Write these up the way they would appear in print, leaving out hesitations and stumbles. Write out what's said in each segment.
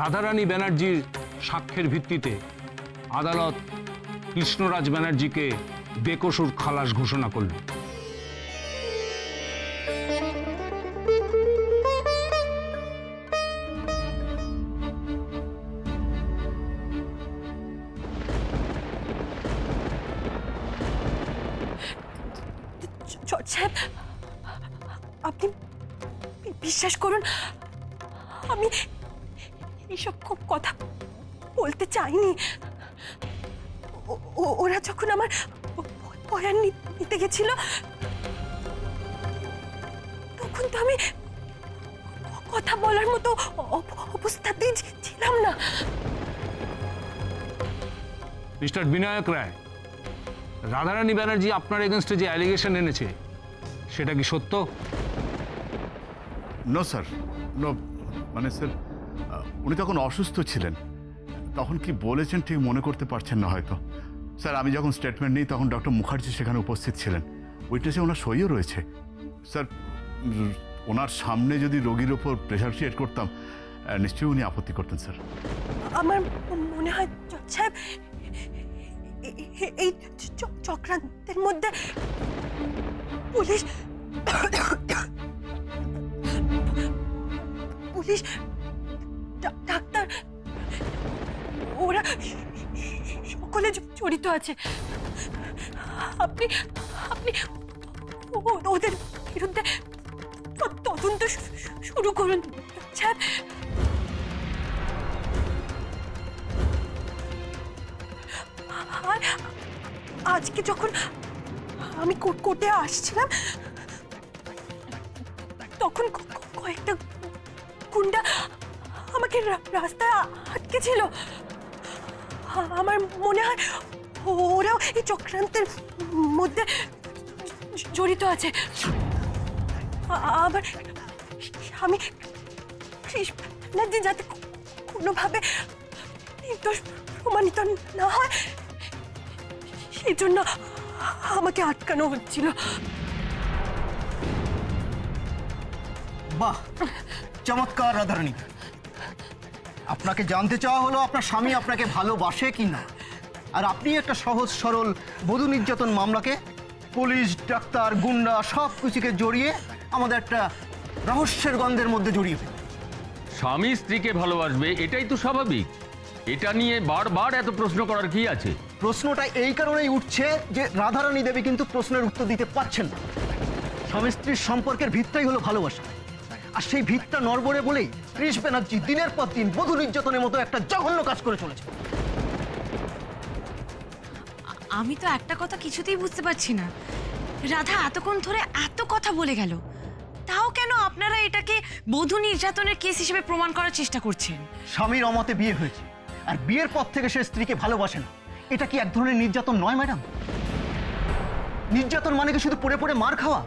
রাধারানী ব্যানার্জির সাক্ষ্যের ভিত্তিতে আদালত কৃষ্ণরাজ ব্যানার্জিকে বেকসুর খালাস ঘোষণা করল। জজ সাহেব, আপনি বিশ্বাস করুন, আমি এইসব কথা বলতে চাইনি। ওরা যখন আমার বয়ান নিতে গেছিল তখন তো আমি কথা বলার মতো অবস্থাতেই ছিলাম না। মিস্টার বিনায়ক রায়, রাধারানী ব্যানার্জি আপনার এগেনস্টে যে অ্যালিগেশন এনেছে সেটা কি সত্য? No sir, no. মানে স্যার, উনি তখন অসুস্থ ছিলেন, তখন কি বলেছেন ঠিক মনে করতে পারছেন না হয়তো। স্যার, আমি যখন স্টেটমেন্ট নিই তখন ডক্টর মুখার্জি সেখানে উপস্থিত ছিলেন, উইটনেসে ওনার সইও রয়েছে। স্যার, ওনার সামনে যদি রোগীর ওপর প্রেশার ক্রিয়েট করতাম নিশ্চয়ই উনি আপত্তি করতেন। স্যার, আমার মনে হয় জজ সাহেব, এই চক্রান্তের মধ্যে পুলিশ ডাক্তার ওরা সকলে জড়িত আছে। আপনি ওদের বিরুদ্ধে তদন্ত শুরু করুন স্যার। আর আজকে যখন আমি কোর্টে আসছিলাম তখন কয়েকটা গুন্ডা আমাকে রাস্তায় আটকে ছিল। আমার মনে হয় ওরাও এই চক্রান্তের মধ্যে জড়িত আছে। আবার আমি কৃষ্ণজি যাতে কোনোভাবে নির্দোষ প্রমাণিত না হয় সেই জন্য আমাকে আটকানো হচ্ছিল। বাহ, চমৎকার রাধারানী। আপনাকে জানতে চাওয়া হলো আপনার স্বামী আপনাকে ভালোবাসে কি না, আর আপনি একটা সহজ সরল বধূ নির্যাতন মামলাকে পুলিশ, ডাক্তার, গুন্ডা সব কিছুকে জড়িয়ে আমাদের একটা রহস্যের গন্ধের মধ্যে জড়িয়ে ফেলেন। স্বামী স্ত্রীকে ভালোবাসবে এটাই তো স্বাভাবিক, এটা নিয়ে বারবার এত প্রশ্ন করার কি আছে? প্রশ্নটা এই কারণেই উঠছে যে রাধারানী দেবী কিন্তু প্রশ্নের উত্তর দিতে পারছেন না। স্বামী স্ত্রীর সম্পর্কের ভিতটাই হলো ভালোবাসা, আর সেই ভিতটা নড়বড়ে বলেই কৃষ ব্যানার্জি দিনের পর দিন বধূ নির্যাতনের মতো একটা জঘন্য কাজ করে চলেছে। আমি তো একটা কথা কিছুতেই বুঝতে পারছি না, রাধা এতক্ষণ ধরে এত কথা বলে গেল, তাও কেন আপনারা এটাকে বধূ নির্যাতনের কেস হিসেবে প্রমাণ করার চেষ্টা করছেন? স্বামীর অমতে বিয়ে হয়েছে, আর বিয়ের পর থেকে সে স্ত্রীকে ভালোবাসে না, এটা কি এক ধরনের নির্যাতন নয় ম্যাডাম? নির্যাতন মানে কি শুধু পড়ে পড়ে মার খাওয়া?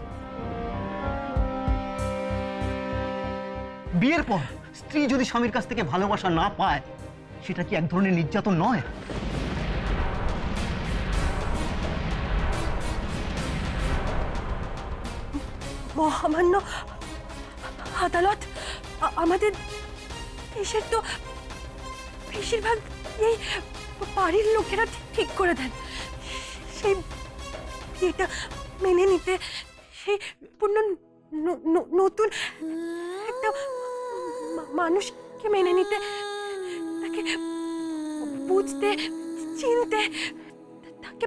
বিয়ের পর স্ত্রী যদি স্বামীর কাছ থেকে ভালোবাসা না পায় সেটা কি এক ধরনের নির্যাতন নয়? মহামান্য আদালত আমাদের দেশের তো বেশিরভাগ এই বাড়ির লোকেরা ঠিক করে দেন। সেই বিয়েটা মেনে নিতে, সেই পূর্ণ নতুন একটা মানুষকে মেনে নিতে, তাকে বুঝতে, চিনতে, তাকে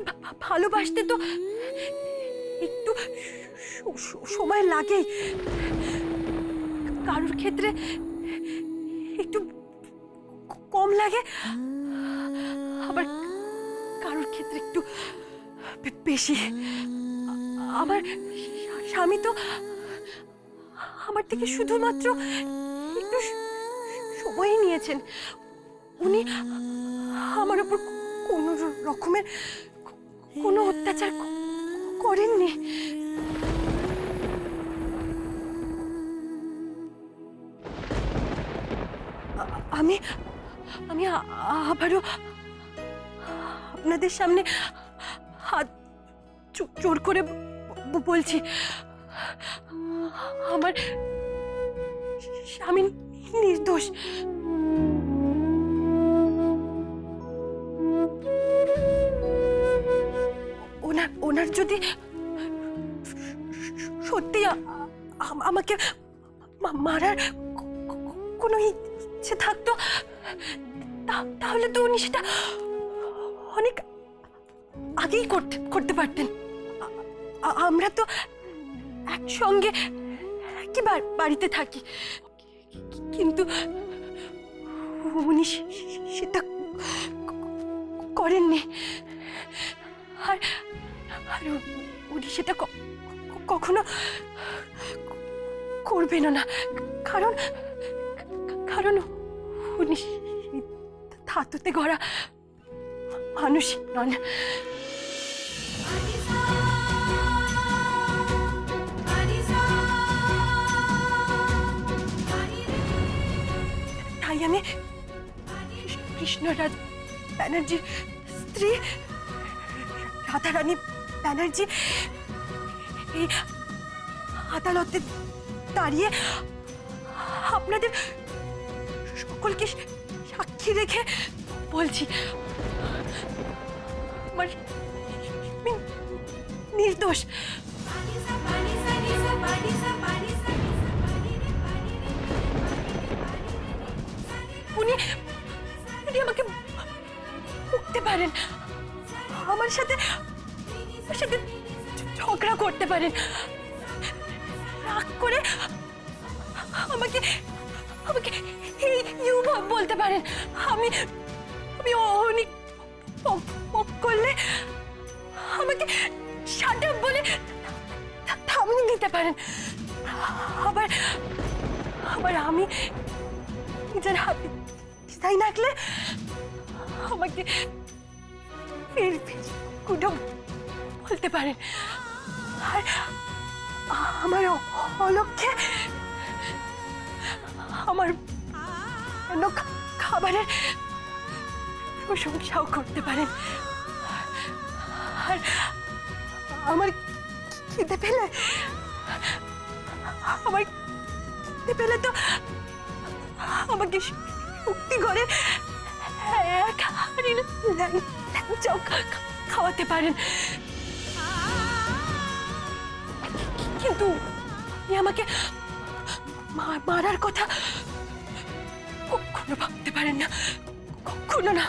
ভালোবাসতে তো একটু সময় লাগে। কারোর ক্ষেত্রে একটু কম লাগে, আবার কারোর ক্ষেত্রে একটু বেশি। আমার স্বামী তো আমার থেকে শুধুমাত্র একটু সময় নিয়েছেন। উনি আমার উপর কোনো রকমের কোনো অত্যাচার করেননি। আমি আমি আবারও আপনাদের সামনে হাত জোর করে বলছি, আমার স্বামী নির্দোষ। ওনার যদি সত্যি আমাকে মারার কোনো ইচ্ছে থাকতো, তাহলে তো উনি সেটা অনেক আগেই করতে পারতেন। আমরা তো একসঙ্গে একই বাড়িতে থাকি, কিন্তু উনি সেটা করেননি। আর উনি সেটা কখনো করবেন না, কারণ উনি ধাতুতে গড়া মানুষ নন। তাই আমি কৃষ্ণরাজ ব্যানার্জির স্ত্রী রাধারানী ব্যানার্জি এই আদালতে দাঁড়িয়ে আপনাদের সকলকে সাক্ষী রেখে বলছি, আমার নির্দোষ। উনি আমাকে বকতে পারেন, আমার সাথে ঝগড়া করতে পারেন, রাগ করে আমাকে বলতে পারেন। আমি অনেক করলে আমাকে শাট আপ বলে থামিয়ে দিতে পারেন। আবার আমি নিজের হাতে তাই রাখলে আমাকে কুটো বলতে পারেন। আর আমার অলক্ষ্যে আমার খাবারের প্রশংসাও করতে পারেন। আর আমার খিদে পেলে তো আমাকে শক্তি করে ল্যাংচাও খাওয়াতে পারেন। কিন্তু আমাকে মারার কথা কখনো ভাবতে পারেন না, কখনো না।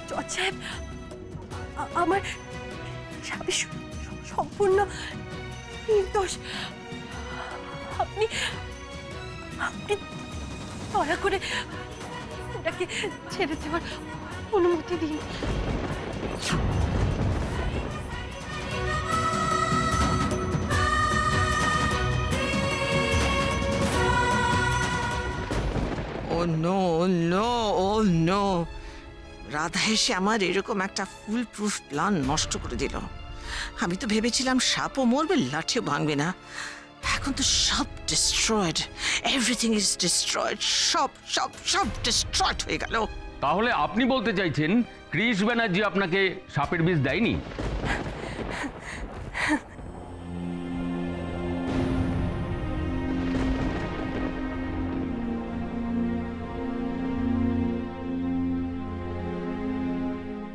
জজ সাহেব, আমার স্বামী সম্পূর্ণ নির্দোষ। আপনি দয়া করে ওটাকে ছেড়ে দেওয়ার অনুমতি দিন। ও নো নো ও নো, রাধা এসে আমার এরকম একটা ফুল প্রুফ প্ল্যান নষ্ট করে দিল। আমি তো ভেবেছিলাম সাপও মরবে, লাঠিও ভাঙবে না। এখন তো সব ডিস্ট্রয়েড, এভরিথিং ইজ ডিস্ট্রয়েড, সব ডিস্ট্রয়েড হয়ে গেল। তাহলে আপনি বলতে চাইছেন কৃষ ব্যানার্জি আপনাকে সাপের বিষ দেয়নি?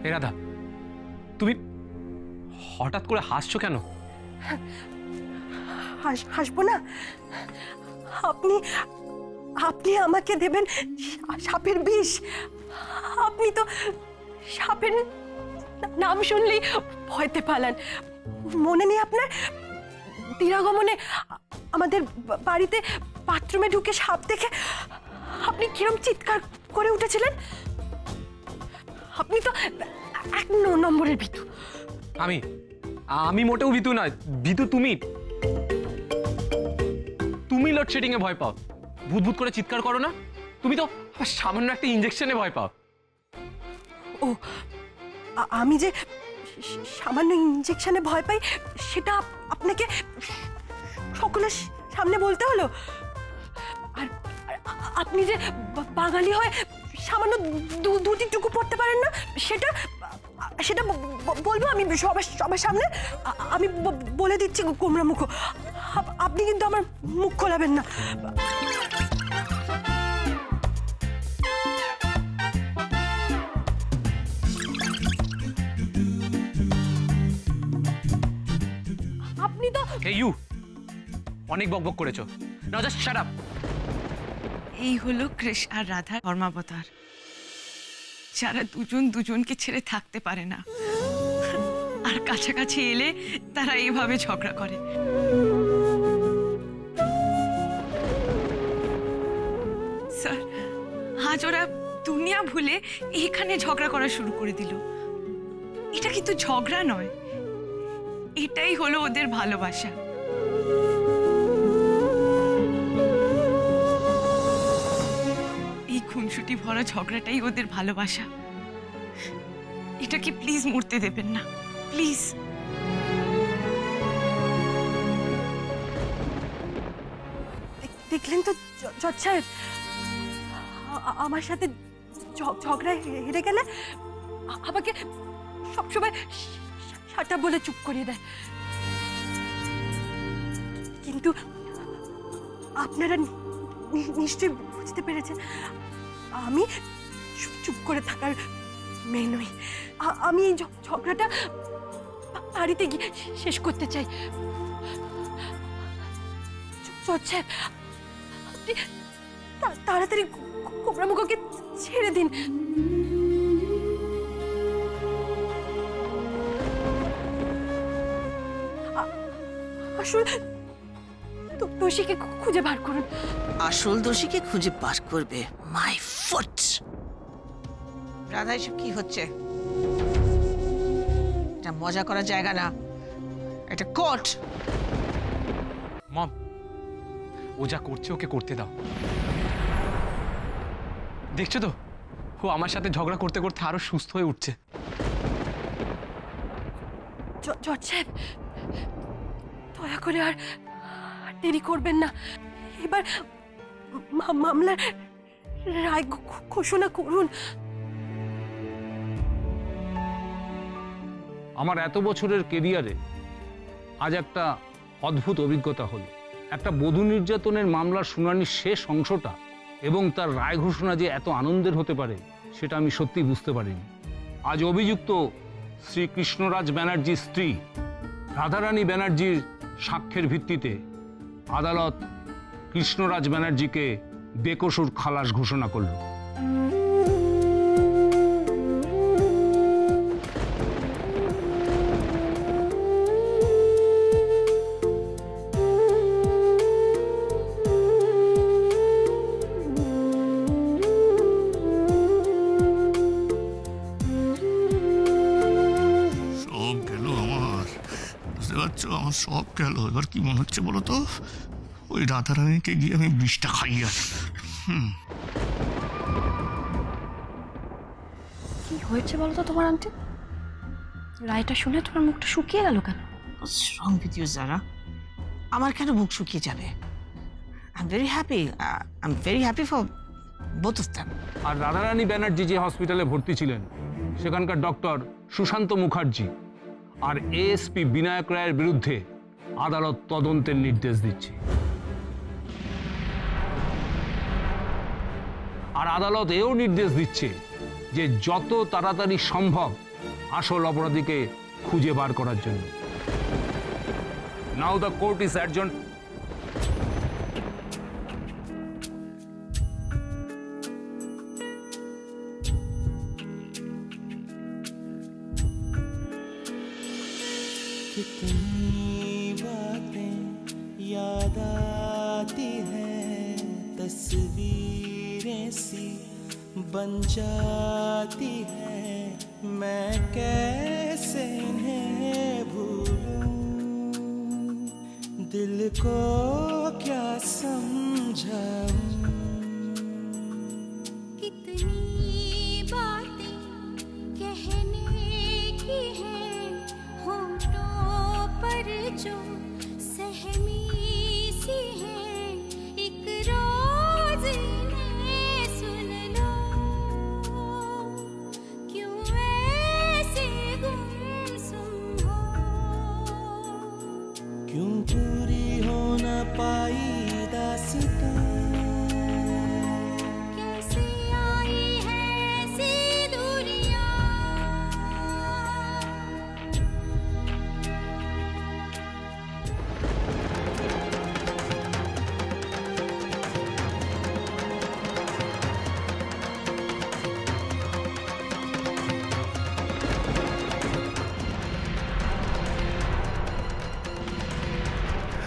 এ রাধা, তুমি হঠাৎ করে হাসছো কেন? হাসবো না? আপনি আমাকে দেবেন সাপের বিষ। আপনি তো সাপের নাম শুনলেই ভয়তে পালান। মনে নেই আপনার? দিরাগমনে আমাদের বাড়িতে বাথরুমে ঢুকে সাপ দেখে আপনি কিরম চিৎকার করে উঠেছিলেন। আপনি তো 1 নম্বরের ভীতু। আমি মোটেও ভীতু নয়, ভীতু তুমি। তুমি লোডশেডিং এ ভয় পাও, ভূত করে চিৎকার করো না। তুমি তো সামান্য একটা ইনজেকশনে ভয় পাও। ও, আমি যে সামান্য ইনজেকশনে ভয় পাই সেটা আপনাকে সকলের সামনে বলতে হলো? আর আপনি যে বাঙালি হয়ে সামান্য দুটি টুকু পড়তে পারেন না, সেটা বলবো আমি সবার সামনে? আমি বলে দিচ্ছি গোমরা মুখ, আপনি কিন্তু আমার মুখ খোলাবেন না। তো এই ইউ অনেক বকবক করেছো, নাও জাস্ট শাট আপ। এই হলো কৃষ আর রাধার ধর্মাবতার, যারা দুজন দুজনকে ছেড়ে থাকতে পারে না, আর কাছাকাছি এলে তারা এইভাবে ঝগড়া করে। স্যার, আজ ওরা দুনিয়া ভুলে এখানে ঝগড়া করা শুরু করে দিল। এটা কিন্তু ঝগড়া নয়, এটাই হলো ওদের ভালোবাসা। এই খুনসুটি ভরা ঝগড়াটাই ওদের ভালোবাসা। এটাকে প্লিজ মরতে দেবেন না, প্লিজ। দেখলেন তো জজ সাহেব, আমার সাথে ঝগড়ায় হেরে গেলে আমাকে সবসময় সাটা বলে চুপ করিয়ে দেয়। কিন্তু আপনারা নিশ্চয়ই বুঝতে পেরেছেন আমি চুপ করে থাকার মেয়ে নই। আমি এই ঝগড়াটা বাড়িতে গিয়ে শেষ করতে চাই। জজ সাহেব, আপনি তাড়াতাড়ি কোবরা মুখোকে ছেড়ে দিন। আসল দোষীকে খুঁজে বার করুন। আসল দোষীকে খুঁজে বার করবে মাই ফুট। রাধা, এসব কি হচ্ছে? এটা মজা করার জায়গা না, এটা কোর্ট। মম, ও যা করছে ওকে করতে দাও। দেখছো তো, ও আমার সাথে ঝগড়া করতে করতে আরো সুস্থ হয়ে উঠছে। জজ সাহেব, দয়া করে আর দেরি করবেন না। এবার মামলার রায় ঘোষণা করুন। আমার এত বছরের কেরিয়ারে আজ একটা অদ্ভুত অভিজ্ঞতা হলো। একটা বধূ নির্যাতনের মামলার শুনানির শেষ অংশটা এবং তার রায় ঘোষণা যে এত আনন্দের হতে পারে সেটা আমি সত্যি বুঝতে পারিনি। আজ অভিযুক্ত শ্রী কৃষ্ণরাজ ব্যানার্জির স্ত্রী রাধারানী ব্যানার্জির সাক্ষ্যের ভিত্তিতে আদালত কৃষ্ণরাজ ব্যানার্জিকে বেকসুর খালাস ঘোষণা করল। আমার সব গেল। এবার কি মনে হচ্ছে বলো তো, ওই রাধারানীকে গিয়ে আমি বিষটা খাইয়ে আসি। কি হয়েছে বলো তো তোমার আন্টি? রায়টা শুনে তোমার মুখটা শুকিয়ে গেল কেন? রং উইথ ইউ যারা, আমার কেন মুখ শুকিয়ে যাবে? I am very happy for both of them. আর রাধারানী ব্যানার্জি যে হসপিটালে ভর্তি ছিলেন সেখানকার ডক্টর সুশান্ত মুখার্জি আর এএসপি বিনায়ক রায়ের বিরুদ্ধে আদালত তদন্তের নির্দেশ দিচ্ছে। আর আদালত এও নির্দেশ দিচ্ছে যে যত তাড়াতাড়ি সম্ভব আসল অপরাধীকে খুঁজে বার করার জন্য। নাও দ্য কোর্ট ইজ অ্যাডজন্ড। कितनी बातें याद आती हैं, तस्वीरें सी बन जाती हैं, मैं कैसे इन्हें भूलूं, दिल को क्या समझाऊं। जो सहमी सी है एक रोज इन्हें सुन लो, क्यों ऐसे गुमसुम हो, क्यों पूरी हो न पाई दास्तां, कैसे आई है ऐसी दूरियां।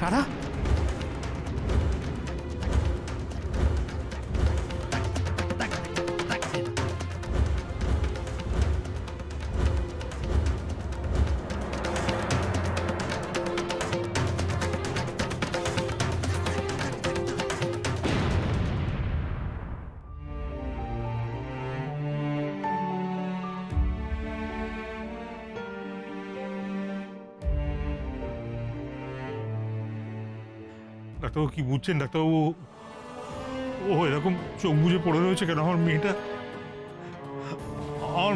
রাধা, ডাক্তারবাবু কি বুঝছেন? ডাক্তারবাবু ও এরকম চোখ বুজে পড়ে রয়েছে কেন? আমার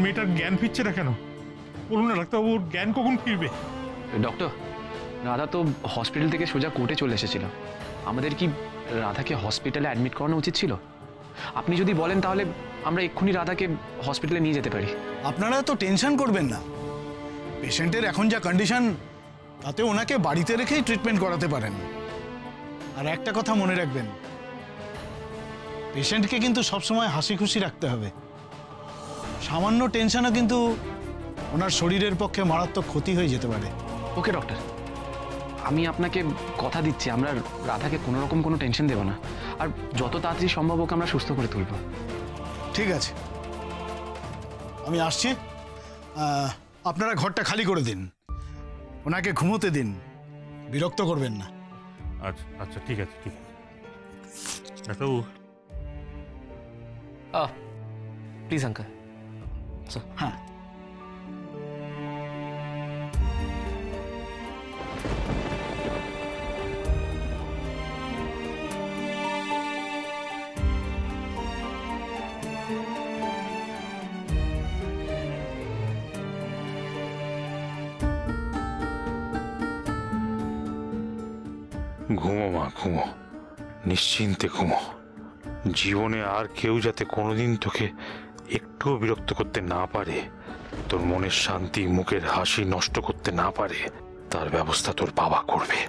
মেয়েটার জ্ঞান ফিরছে না কেন? বলুন না ডাক্তারবাবু, ওর জ্ঞান কখন ফিরবে? ডক্টর, রাধা তো হসপিটাল থেকে সোজা কোর্টে চলে এসেছিল। আমাদের কি রাধাকে হসপিটালে অ্যাডমিট করানো উচিত ছিল? আপনি যদি বলেন তাহলে আমরা এক্ষুনি রাধাকে হসপিটালে নিয়ে যেতে পারি। আপনারা তো টেনশন করবেন না। পেশেন্টের এখন যা কন্ডিশন, তাতে ওনাকে বাড়িতে রেখেই ট্রিটমেন্ট করাতে পারেন। আর একটা কথা মনে রাখবেন, পেশেন্টকে কিন্তু সবসময় হাসি খুশি রাখতে হবে। সামান্য টেনশনও কিন্তু ওনার শরীরের পক্ষে মারাত্মক ক্ষতি হয়ে যেতে পারে। ওকে ডক্টর, আমি আপনাকে কথা দিচ্ছি আমরা রাধাকে কোনো রকম কোনো টেনশন দেব না, আর যত তাড়াতাড়ি সম্ভব ওকে আমরা সুস্থ করে তুলব। ঠিক আছে, আমি আসছি। আপনারা ঘরটা খালি করে দিন, ওনাকে ঘুমোতে দিন, বিরক্ত করবেন না। আচ্ছা আচ্ছা, ঠিক আছে ঠিক আছে। ডাক্তারবাবু প্লিজ আঙ্কেল। হ্যাঁ, ঘুমো মা, ঘুমো, নিশ্চিন্তে ঘুমো। জীবনে আর কেউ যাতে কোনোদিন তোকে একটুও বিরক্ত করতে না পারে, তোর মনের শান্তি, মুখের হাসি নষ্ট করতে না পারে, তার ব্যবস্থা তোর বাবা করবে।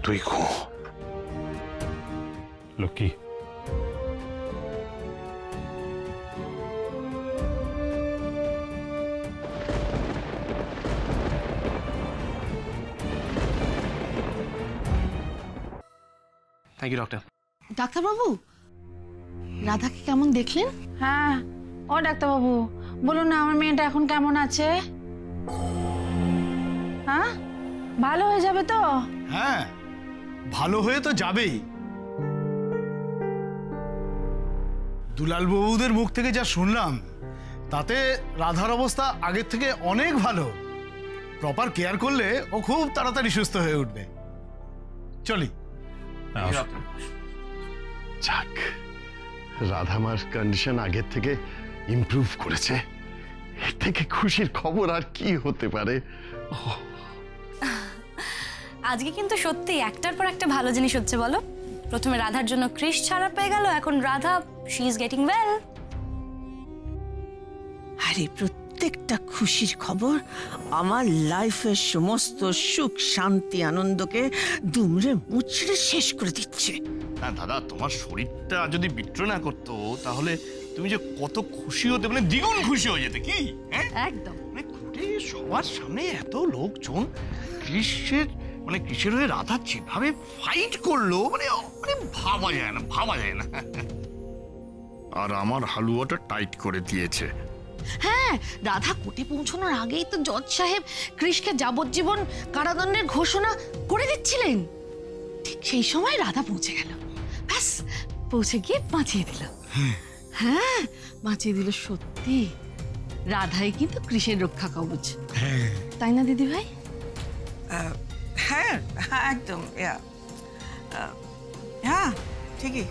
তুই ঘুমো। Lakshmi, thank you doctor. ডাক্তারবাবু, রাধাকে কেমন দেখলেন? হ্যাঁ, ও ডাক্তারবাবু বলুন না আমার মেয়েটা এখন কেমন আছে? হ্যাঁ, ভালো হয়ে যাবে তো? হ্যাঁ, ভালো হয়ে তো যাবেই। দুলাল বাবুদের মুখ থেকে যা শুনলাম, তাতে রাধার অবস্থা আগের থেকে অনেক ভালো। প্রপার কেয়ার করলে ও খুব তাড়াতাড়ি সুস্থ হয়ে উঠবে। চলি। যাক, রাধামার কন্ডিশন আগের থেকে ইমপ্রুভ করেছে। এর থেকে খুশির খবর আর কি হতে পারে? আজকে কিন্তু সত্যি একটার পর একটা ভালো জিনিস হচ্ছে বলো। প্রথমে রাধার জন্য ক্রিশ ছাড়া পেয়ে গেল, এখন Radha she is getting well. আরে প্রত্যেকটা খুশির খবর আমার লাইফের সমস্ত সুখ শান্তি আনন্দকে দুমড়ে মুচড়ে শেষ করে দিচ্ছে। না দাদা, তোমার শরীরটা যদি বিট্রো না করতো তাহলে তুমি যে কত খুশি হতে, মানে দ্বিগুণ খুশি হয়ে যেতে। কি একদম, মানে কোর্টে সবার সামনে এত লোকজন, কৃষের হয়ে রাধা যেভাবে ফাইট করলো, মানে ভাবা যায় না, ভাবা যায় না। আর আমার হালুয়াটা টাইট করে দিয়েছে। হ্যাঁ, রাধা কোর্টে পৌঁছানোর আগেই তো জজ সাহেব কৃষকে যাবজ্জীবন কারাদণ্ডের ঘোষণা করে দিচ্ছিলেন। ঠিক সেই সময় রাধা পৌঁছে গেল, ব্যাস পৌঁছে গিয়ে বাঁচিয়ে দিল। হ্যাঁ, বাঁচিয়ে দিল। সত্যি রাধাই কিন্তু কৃষের রক্ষা কবচ, তাই না দিদি ভাই? হ্যাঁ একদম, হ্যাঁ ঠিকই।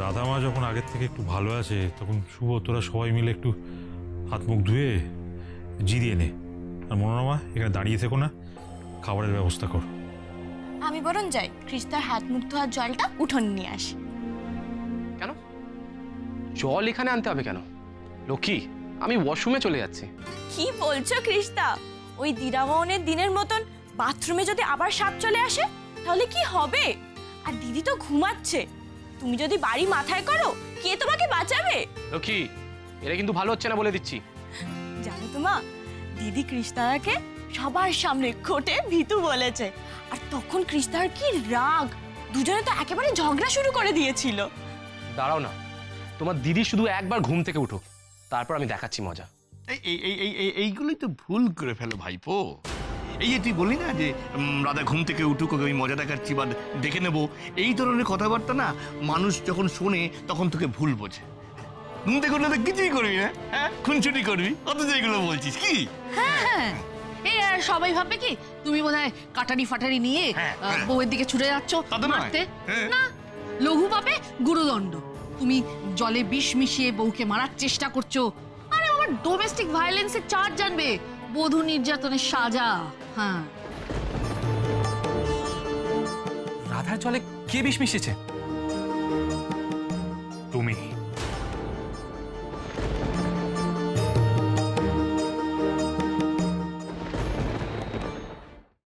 রাধামা যখন আগের থেকে একটু ভালো আছে, তখন শুভ তোরা সবাই মিলে একটু হাত মুখ ধুয়ে জিরিয়ে নে। আর মনোরমা, এখানে দাঁড়িয়ে থেকো না, খাবারের ব্যবস্থা কর। আমি বরং যাই, ক্রিস্তার হাত মুখ ধোয়ার জলটা উঠোন নিয়ে আসি। কেন জল এখানে আনতে হবে কেন? লক্ষ্মী, আমি ওয়াশরুমে চলে যাচ্ছি। কি বলছো ক্রিস্তা? ওই দিরামনের দিনের মতন বাথরুমে যদি আবার সাপ চলে আসে তাহলে কি হবে? আর দিদি তো ঘুমাচ্ছে, তুমি যদি বাড়ি মাথায় করো কে তোমাকে বাঁচাবে? লক্ষ্মী, এটা কিন্তু ভালো হচ্ছে না বলে দিচ্ছি। জানো তো মা, দিদি কৃষ্ণাকে সবার সামনে কোর্টে ভিতু বলেছে। আর তখন কৃষ্ণার কি রাগ, দুজনে তো একেবারে ঝগড়া শুরু করে দিয়েছিল। দাঁড়াও না, তোমার দিদি শুধু একবার ঘুম থেকে উঠো, তারপর আমি দেখাচ্ছি মজা। এইগুলোই তো ভুল করে ফেলো ভাইপো। এই যে তুই বললি না যে রাধা ঘুম থেকে উঠুক, ওকে আমি মজা দেখাচ্ছি বা দেখে নেবো, এই ধরনের কথাবার্তা না মানুষ যখন শোনে তখন তোকে ভুল বোঝে। ঘুম থেকে উঠলে তো কিছুই করবি না, হ্যাঁ খুনছুটি করবি, অথচ এগুলো বলছিস কি? হ্যাঁ, এই আর সবাই ভাববে কি তুমি বোধহয় কাটারি ফাটারি নিয়ে বউয়ের দিকে ছুটে যাচ্ছ মারতে। না, লঘু পাপে গুরুদণ্ড। তুমি জলে বিষ মিশিয়ে বউকে মারার চেষ্টা করছো। আরে আমার ডোমেস্টিক ভায়োলেন্সের চার্জ জানবে, বধূ নির্যাতনের সাজা। হ্যাঁ, রাধার জলে কে বিষ মিশিয়েছে?